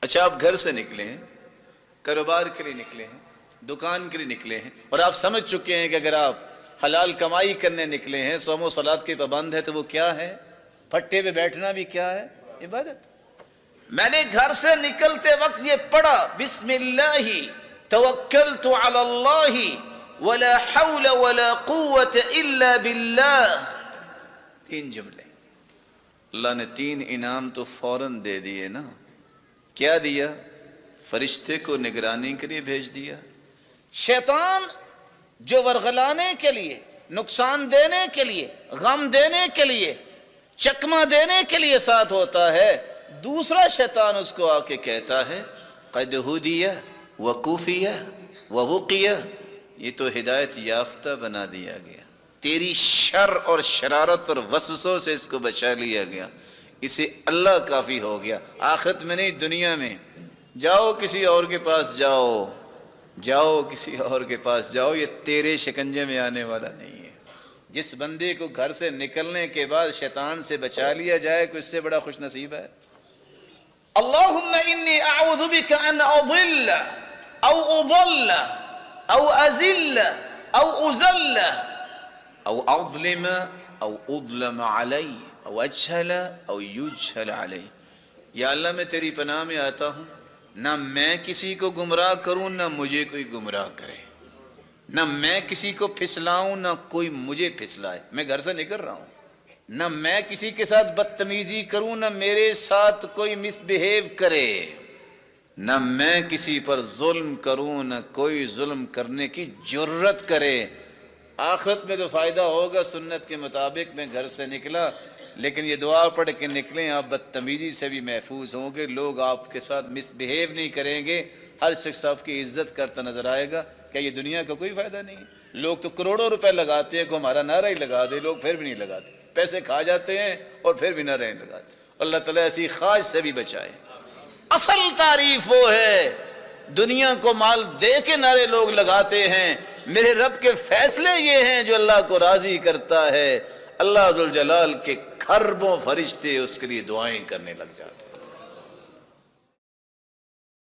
اچھا آپ گھر سے نکلے ہیں، کاروبار کے لیے نکلے ہیں، دکان کے لیے نکلے ہیں، اور آپ سمجھ چکے ہیں کہ اگر آپ حلال کمائی کرنے نکلے ہیں، صوم و صلات کے پابند ہے، تو وہ کیا ہے؟ پھٹے پہ بیٹھنا بھی کیا ہے؟ عبادت۔ میں نے گھر سے نکلتے وقت یہ پڑھا، بسم اللہ توکلت علی اللہ ولا حول ولا قوت الا باللہ۔ 3 جملے، اللہ نے 3 انعام تو فوراً دے دیے نا۔ کیا دیا؟ فرشتے کو نگرانی کے لیے بھیج دیا۔ شیطان جو ورغلانے کے لیے، نقصان دینے کے لیے، غم دینے کے لیے، چکمہ دینے کے لیے ساتھ ہوتا ہے، دوسرا شیطان اس کو آ کے کہتا ہے قد ہدیہ وکوفیہ ووقیہ، یہ تو ہدایت یافتہ بنا دیا گیا، تیری شر اور شرارت اور وسوسوں سے اس کو بچا لیا گیا، اسے اللہ کافی ہو گیا، آخرت میں نہیں دنیا میں۔ جاؤ کسی اور کے پاس جاؤ کسی اور کے پاس جاؤ، یہ تیرے شکنجے میں آنے والا نہیں ہے۔ جس بندے کو گھر سے نکلنے کے بعد شیطان سے بچا لیا جائے، کوئی اس سے بڑا خوش نصیب ہے؟ اللہم انی اعوذ بک ان اضل او اضل او ازل او ازل او اظلم او اظلم علی او اجہل او یجہل علی۔ یا اللہ میں تیری پناہ میں آتا ہوں، نہ میں کسی کو گمراہ کروں، نہ مجھے کوئی گمراہ کرے، نہ میں کسی کو پھسلاؤں، نہ کوئی مجھے پھسلائے۔ میں گھر سے نکل رہا ہوں، نہ میں کسی کے ساتھ بدتمیزی کروں، نہ میرے ساتھ کوئی مس بہیو کرے، نہ میں کسی پر ظلم کروں، نہ کوئی ظلم کرنے کی جرت کرے۔ آخرت میں تو فائدہ ہوگا، سنت کے مطابق میں گھر سے نکلا، لیکن یہ دعا پڑھ کے نکلیں، آپ بدتمیزی سے بھی محفوظ ہوں گے، لوگ آپ کے ساتھ مس بہیو نہیں کریں گے، ہر شخص آپ کی عزت کرتا نظر آئے گا۔ کیا یہ دنیا کا کوئی فائدہ نہیں ہے؟ لوگ تو کروڑوں روپے لگاتے ہیں کہ ہمارا نعرہ ہی لگا دے، لوگ پھر بھی نہیں لگاتے، پیسے کھا جاتے ہیں اور پھر بھی نعرہ نہیں لگاتے۔ اللہ تعالیٰ ایسی خواہش سے بھی بچائے۔ اصل تعریف وہ ہے، دنیا کو مال دے کے نعرے لوگ لگاتے ہیں، میرے رب کے فیصلے یہ ہیں جو اللہ کو راضی کرتا ہے، اللہ ذوالجلال کے کھربوں فرشتے اس کے لیے دعائیں کرنے لگ جاتے ہیں۔